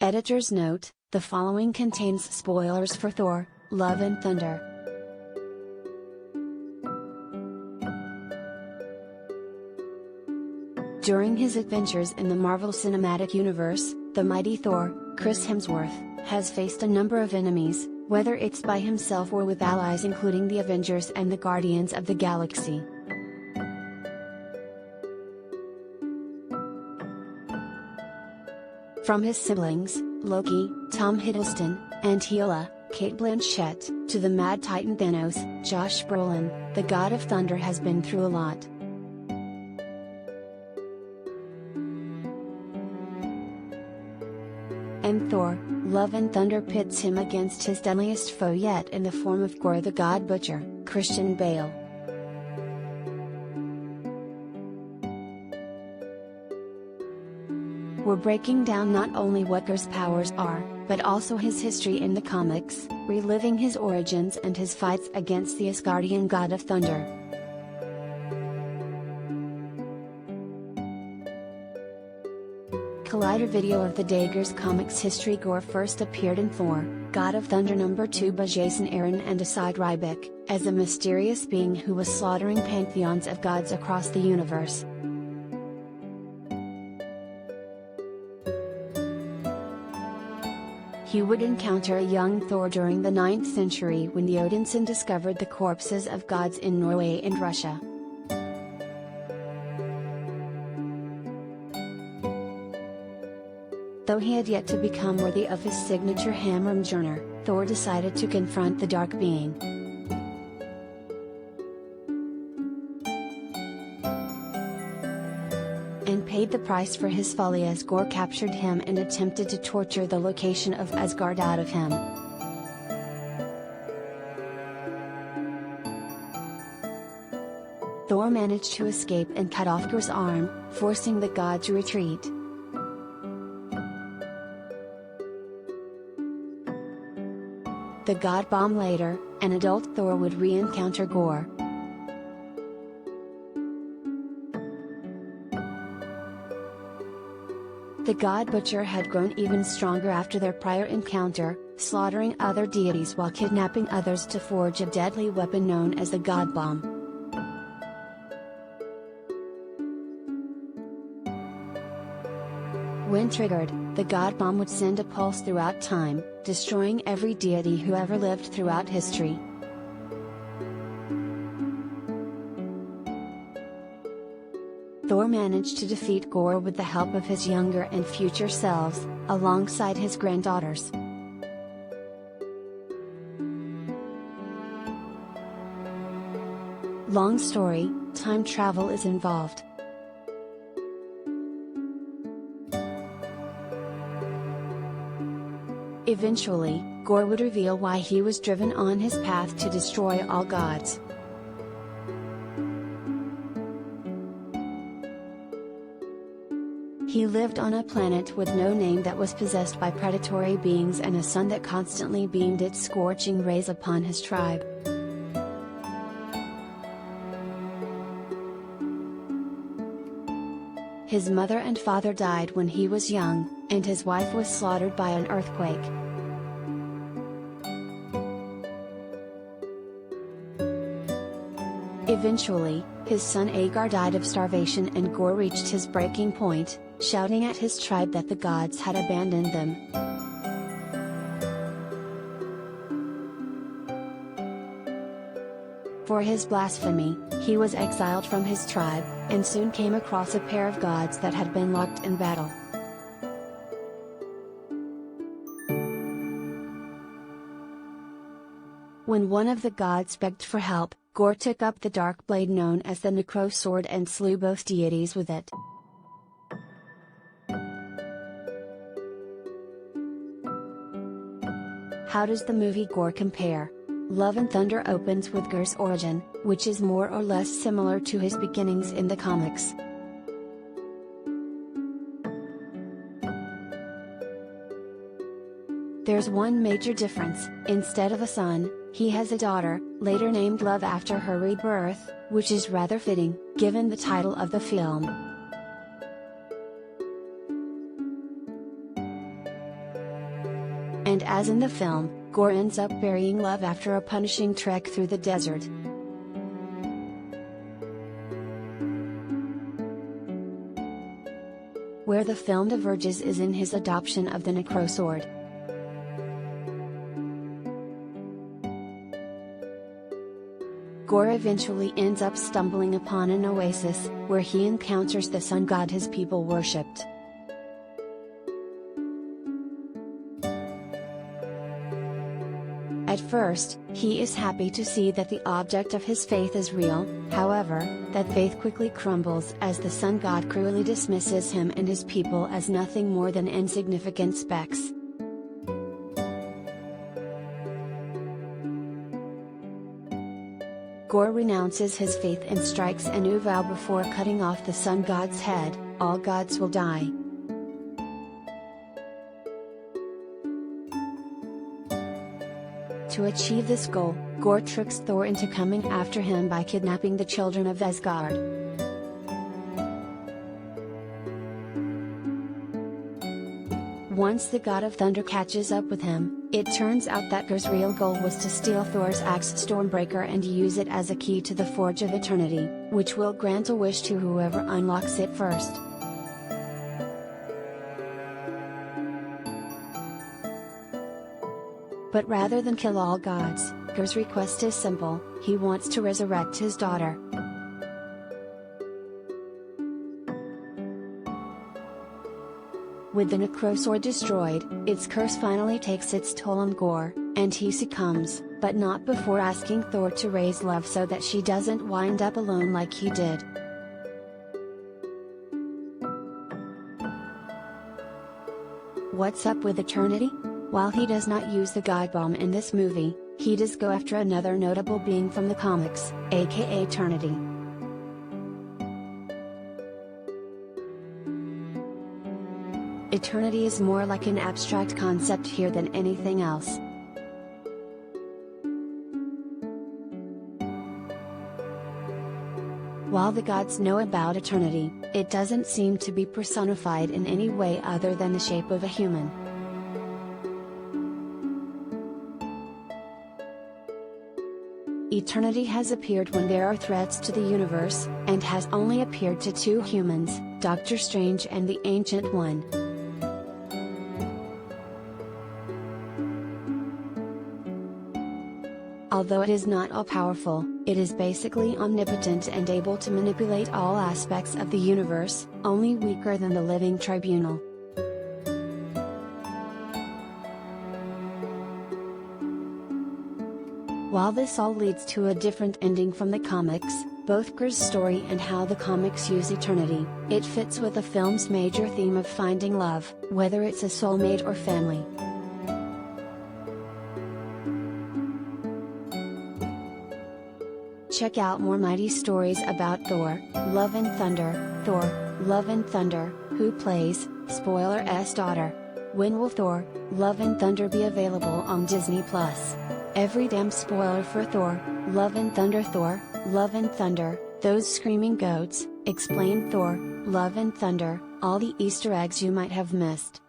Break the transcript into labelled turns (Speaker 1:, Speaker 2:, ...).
Speaker 1: Editor's note: the following contains spoilers for Thor: Love and Thunder. During his adventures in the Marvel Cinematic Universe, the mighty Thor, Chris Hemsworth, has faced a number of enemies, whether it's by himself or with allies including the Avengers and the Guardians of the Galaxy. From his siblings, Loki, Tom Hiddleston, and Hela, Cate Blanchett, to the Mad Titan Thanos, Josh Brolin, the God of Thunder has been through a lot. And Thor: Love and Thunder pits him against his deadliest foe yet in the form of Gorr the God Butcher, Christian Bale. We're breaking down not only what Gorr's powers are, but also his history in the comics, reliving his origins and his fights against the Asgardian God of Thunder. Collider video of the day: Gorr's comics history. Gorr first appeared in Thor: God of Thunder #2 by Jason Aaron and Asad Ryback, as a mysterious being who was slaughtering pantheons of gods across the universe. He would encounter a young Thor during the 9th century when the Odinson discovered the corpses of gods in Norway and Russia. Though he had yet to become worthy of his signature Hammermjörner, Thor decided to confront the dark being. And paid the price for his folly as Gorr captured him and attempted to torture the location of Asgard out of him. Thor managed to escape and cut off Gorr's arm, forcing the god to retreat. The God Bomb. Later, an adult Thor would re-encounter Gorr. The God Butcher had grown even stronger after their prior encounter, slaughtering other deities while kidnapping others to forge a deadly weapon known as the God Bomb. When triggered, the God Bomb would send a pulse throughout time, destroying every deity who ever lived throughout history. Thor managed to defeat Gorr with the help of his younger and future selves, alongside his granddaughters. Long story, time travel is involved. Eventually, Gorr would reveal why he was driven on his path to destroy all gods. He lived on a planet with no name that was possessed by predatory beings and a sun that constantly beamed its scorching rays upon his tribe. His mother and father died when he was young, and his wife was slaughtered by an earthquake. Eventually, his son Agar died of starvation and Gorr reached his breaking point, shouting at his tribe that the gods had abandoned them. For his blasphemy, he was exiled from his tribe, and soon came across a pair of gods that had been locked in battle. When one of the gods begged for help, Gorr took up the dark blade known as the Necro Sword and slew both deities with it. How does the movie Gorr compare? Love and Thunder opens with Gorr's origin, which is more or less similar to his beginnings in the comics. There's one major difference: instead of a son, he has a daughter, later named Love after her rebirth, which is rather fitting, given the title of the film. and as in the film, Gorr ends up burying Love after a punishing trek through the desert. Where the film diverges is in his adoption of the Necrosword. Gorr eventually ends up stumbling upon an oasis, where he encounters the sun god his people worshipped. At first, he is happy to see that the object of his faith is real, however, that faith quickly crumbles as the sun god cruelly dismisses him and his people as nothing more than insignificant specks. Gorr renounces his faith and strikes a new vow before cutting off the sun god's head: all gods will die. To achieve this goal, Gorr tricks Thor into coming after him by kidnapping the children of Asgard. Once the god of thunder catches up with him, it turns out that Gorr's real goal was to steal Thor's axe Stormbreaker and use it as a key to the Forge of Eternity, which will grant a wish to whoever unlocks it first. But rather than kill all gods, Gorr's request is simple: he wants to resurrect his daughter. With the Necrosword destroyed, its curse finally takes its toll on Gorr, and he succumbs, but not before asking Thor to raise Love so that she doesn't wind up alone like he did. What's up with Eternity? While he does not use the God Bomb in this movie, he does go after another notable being from the comics, aka Eternity. Eternity is more like an abstract concept here than anything else. While the gods know about Eternity, it doesn't seem to be personified in any way other than the shape of a human. Eternity has appeared when there are threats to the universe, and has only appeared to two humans, Doctor Strange and the Ancient One. Although it is not all-powerful, it is basically omnipotent and able to manipulate all aspects of the universe, only weaker than the living tribunal. While this all leads to a different ending from the comics, both Gorr's story and how the comics use Eternity, it fits with the film's major theme of finding love, whether it's a soulmate or family. Check out more mighty stories about Thor, Love and Thunder. Thor, Love and Thunder, who plays, spoiler S daughter. When will Thor, Love and Thunder be available on Disney+? Every damn spoiler for Thor, Love and Thunder. Thor, Love and Thunder, those screaming goats, explain Thor, Love and Thunder, all the Easter eggs you might have missed.